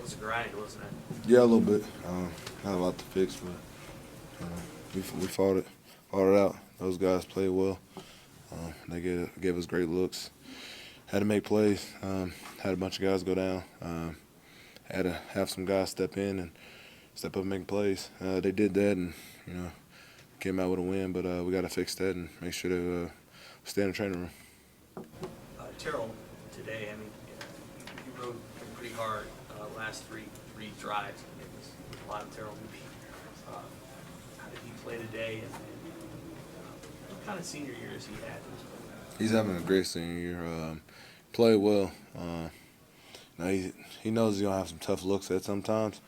was a grind, wasn't it? Yeah, a little bit. Not a lot to fix, but we fought it out. Those guys played well. They gave us great looks. Had to make plays. Had a bunch of guys go down. Had to have some guys step in and step up and make plays. They did that, and came out with a win. But we got to fix that and make sure that stay in the training room. Terrell, today, I mean, you rode pretty hard last three drives. It was a lot of Terrell movie. How did he play today, and what kind of senior year has he had? He's having a great senior year. Played well. Now he knows he's gonna have some tough looks at sometimes,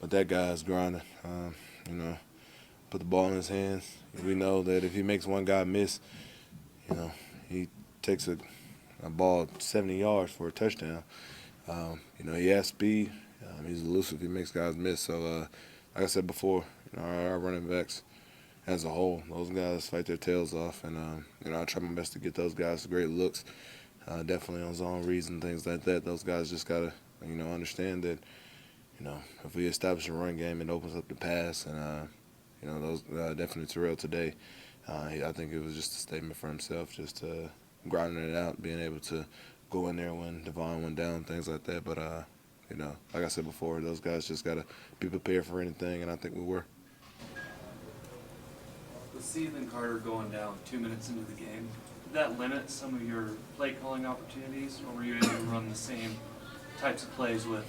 but that guy's grinding. Put the ball in his hands. We know that if he makes one guy miss, he takes a ball 70 yards for a touchdown. He has speed. He's elusive. He makes guys miss. So, like I said before, our running backs as a whole, those guys fight their tails off. And, I try my best to get those guys great looks, definitely on zone reads and things like that. Those guys just got to, understand that, if we establish a run game, it opens up the pass. And, those definitely Terrell today, I think it was just a statement for himself, just grinding it out, being able to go in there when Devon went down, things like that. But, like I said before, those guys just got to be prepared for anything, and I think we were. With Steve and Carter going down 2 minutes into the game, did that limit some of your play calling opportunities, or were you able to run the same types of plays with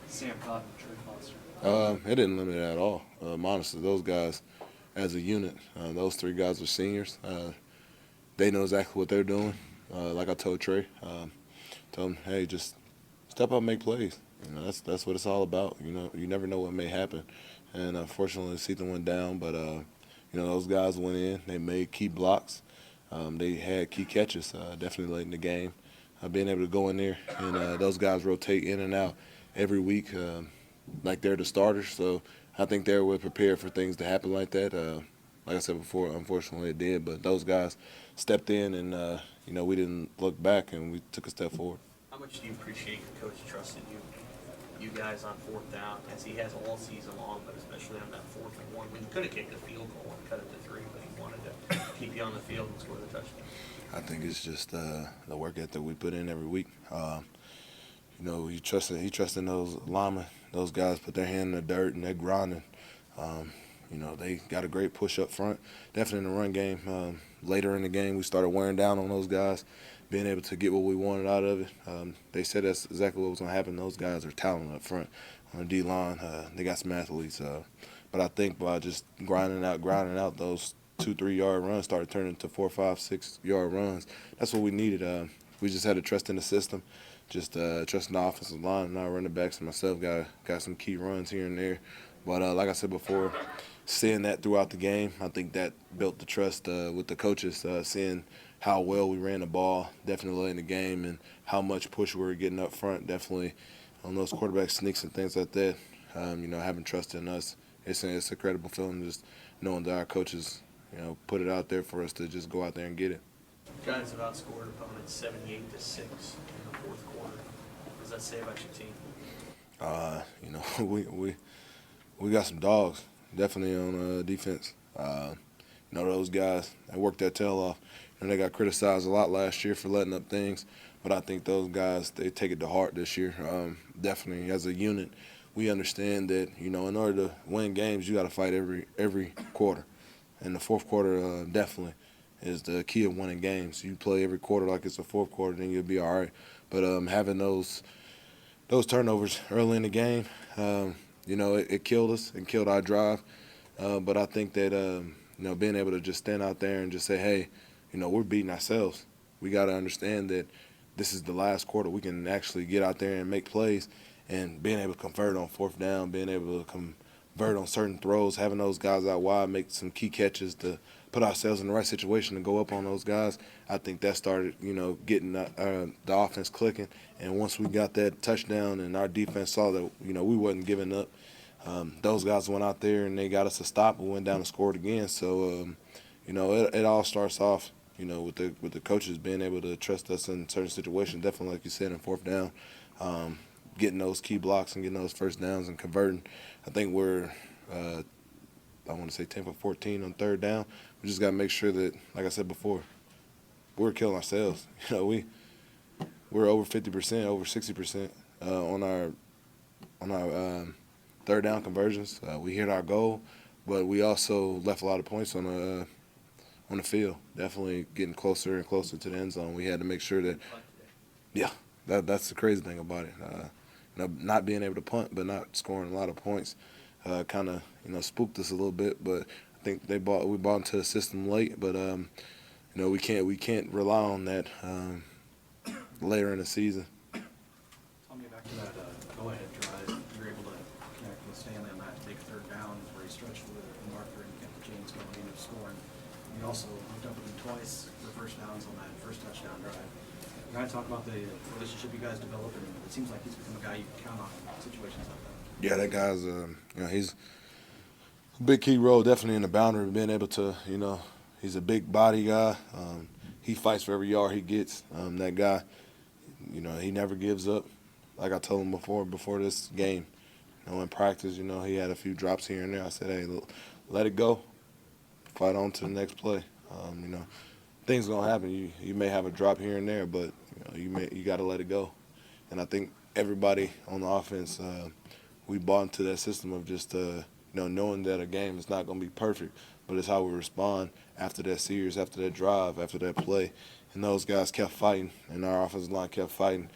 Sam Cotton and Trey Foster? It didn't limit it at all. Honestly, those guys, as a unit, those three guys are seniors. They know exactly what they're doing. Like I told Trey, told him, hey, just step up and make plays. That's what it's all about. You never know what may happen. And unfortunately, Seaton went down, but those guys went in. They made key blocks. They had key catches, definitely late in the game. Being able to go in there and those guys rotate in and out every week, like they're the starters. So I think they were prepared for things to happen like that. Like I said before, unfortunately it did, but those guys stepped in and we didn't look back and we took a step forward. How much do you appreciate your coach trusting you guys on fourth down, as he has all season long, but especially on that 4th and 1 when you could have kicked a field goal and cut it to 3, but he wanted to keep you on the field and score the touchdown? I think it's just the work ethic we put in every week. He trusting those linemen. Those guys put their hand in the dirt and they're grinding. They got a great push up front. Definitely in the run game. Later in the game, we started wearing down on those guys, being able to get what we wanted out of it. They said that's exactly what was going to happen. Those guys are talented up front on the D-line. They got some athletes. But I think by just grinding out those 2-3 yard runs started turning into 4, 5, 6 yard runs. That's what we needed. We just had to trust in the system, just trusting the offensive line and our running backs and myself got some key runs here and there. But like I said before, seeing that throughout the game, I think that built the trust with the coaches, seeing how well we ran the ball, definitely late in the game, and how much push we were getting up front, definitely on those quarterback sneaks and things like that. Having trust in us, it's a credible feeling just knowing that our coaches, put it out there for us to just go out there and get it. You guys have outscored opponents 78-6 in the 4th quarter. What does that say about your team? We got some dogs, definitely on defense. Those guys, they worked their tail off. They got criticized a lot last year for letting up things, but I think those guys, they take it to heart this year. Definitely, as a unit, we understand that, in order to win games, you got to fight every quarter. And the 4th quarter definitely is the key of winning games. You play every quarter like it's a 4th quarter, then you'll be all right. But having those turnovers early in the game, it killed us and killed our drive. But I think that, being able to just stand out there and just say, hey, we're beating ourselves. We got to understand that this is the last quarter. We can actually get out there and make plays, and being able to convert on 4th down, being able to convert on certain throws, having those guys out wide, make some key catches to put ourselves in the right situation to go up on those guys. I think that started, getting the offense clicking. And once we got that touchdown and our defense saw that, we wasn't giving up, those guys went out there and they got us a stop and went down and scored again. So, it all starts off, with the coaches being able to trust us in certain situations. Definitely, like you said, in 4th down, getting those key blocks and getting those first downs and converting. I think we're, I want to say 10 for 14 on third down. We just got to make sure that, like I said before, we're killing ourselves. We're over 50%, over 60% on our third down conversions. We hit our goal, but we also left a lot of points on the field. Definitely getting closer and closer to the end zone. We had to make sure that, yeah, that's the crazy thing about it. Not being able to punt, but not scoring a lot of points, kind of spooked us a little bit. But I think we bought into the system late. But we can't rely on that later in the season. Tommy, back to that go-ahead drive, you were able to connect with Stanley on that big third down where he stretched the marker and kept the chains going, ended up scoring. You also hooked up with him twice for first downs on that first touchdown drive. You kind of talk about the relationship you guys developed, and it seems like he's become a guy you can count on in situations like that. Yeah, that guy's he's a big key role definitely in the boundary, being able to he's a big body guy. He fights for every yard he gets. That guy, he never gives up. Like I told him before this game, in practice, he had a few drops here and there. I said, hey, let it go. Fight on to the next play. Things gonna happen. You may have a drop here and there, but you got to let it go. And I think everybody on the offense, we bought into that system of just knowing that a game is not gonna be perfect, but it's how we respond after that series, after that drive, after that play. And those guys kept fighting, and our offensive line kept fighting.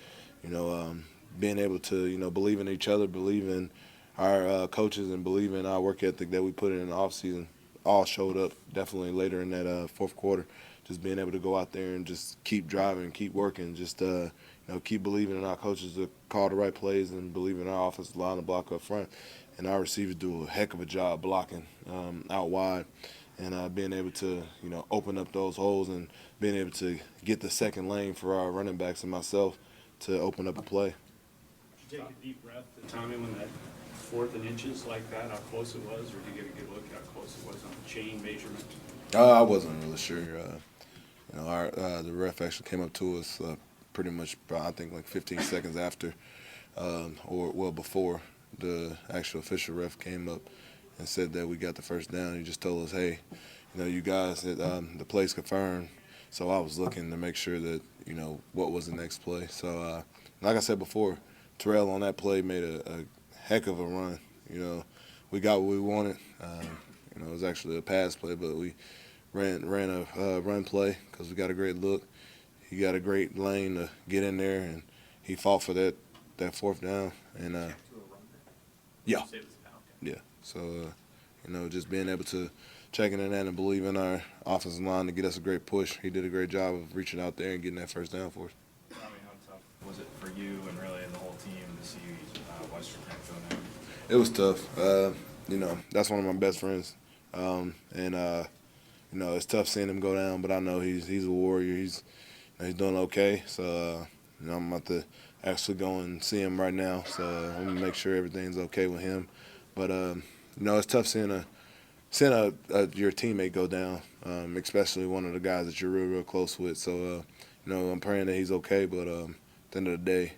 Being able to believe in each other, believe in our coaches, and believe in our work ethic that we put in the offseason, all showed up definitely later in that fourth quarter. Just being able to go out there and just keep driving, keep working, just keep believing in our coaches to call the right plays and believe in our offensive line to block up front. And our receivers do a heck of a job blocking out wide and being able to open up those holes and being able to get the second lane for our running backs and myself to open up a play. Did you take a deep breath, Tommy, when that 4th and inches like that, how close it was, or did you get a good look at how close it was on the chain measurement? I wasn't really sure. The ref actually came up to us pretty much, I think, like 15 seconds after, before the actual official ref came up and said that we got the first down. He just told us, hey, you guys, the play's confirmed. So I was looking to make sure that, what was the next play. So, like I said before, Terrell on that play made a heck of a run. We got what we wanted. It was actually a pass play, but we ran a run play because we got a great look. He got a great lane to get in there, and he fought for that fourth down. And yeah. Yeah. So, just being able to check in that and believe in our offensive line to get us a great push. He did a great job of reaching out there and getting that first down for us. Tommy, how tough was it for you and really the whole team to see Western Tech go down? It was tough. That's one of my best friends. It's tough seeing him go down, but I know he's a warrior. He's doing okay. So, I'm about to actually go and see him right now. So I'm gonna make sure everything's okay with him. But it's tough seeing your teammate go down, especially one of the guys that you're real close with. So I'm praying that he's okay. But at the end of the day,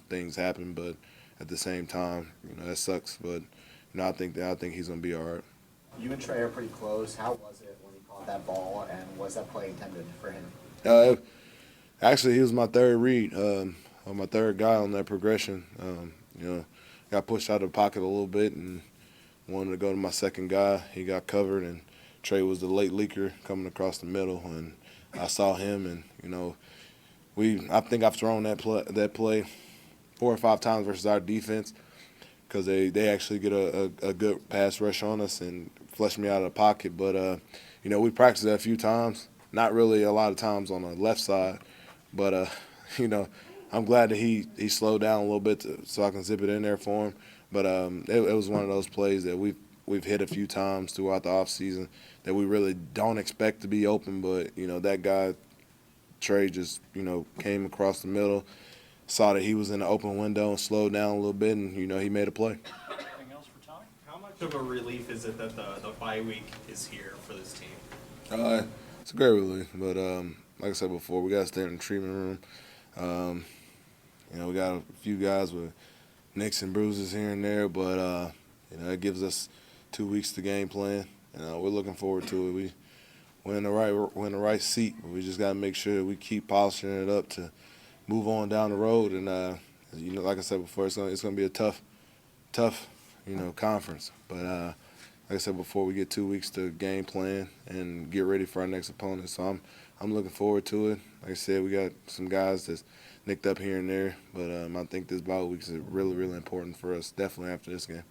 things happen. But at the same time, that sucks. But I think he's gonna be all right. You and Trey are pretty close. How was it when he caught that ball, and was that play intended for him? Actually, he was my third read, my third guy on that progression. Got pushed out of the pocket a little bit and wanted to go to my second guy. He got covered, and Trey was the late leaker coming across the middle, and I saw him, and I think I've thrown that play 4 or 5 times versus our defense because they actually get a good pass rush on us and flush me out of the pocket. But we practiced that a few times. Not really a lot of times on the left side, but I'm glad that he slowed down a little bit so I can zip it in there for him. But it was one of those plays that we've hit a few times throughout the offseason that we really don't expect to be open. But that guy Trey just came across the middle, saw that he was in the open window and slowed down a little bit, and he made a play. Anything else for Tommy? How much of a relief is it that the bye week is here for this team? It's a great relief, but like I said before, we got to stay in the treatment room. We got a few guys with nicks and bruises here and there, but it gives us 2 weeks to game plan, and we're looking forward to it. We're in the right seat. But we just got to make sure that we keep polishing it up to move on down the road. And like I said before, it's gonna be a tough conference. But like I said before, we get 2 weeks to game plan and get ready for our next opponent. So I'm looking forward to it. Like I said, we got some guys that's nicked up here and there, but I think this bye week is really, really important for us, definitely after this game.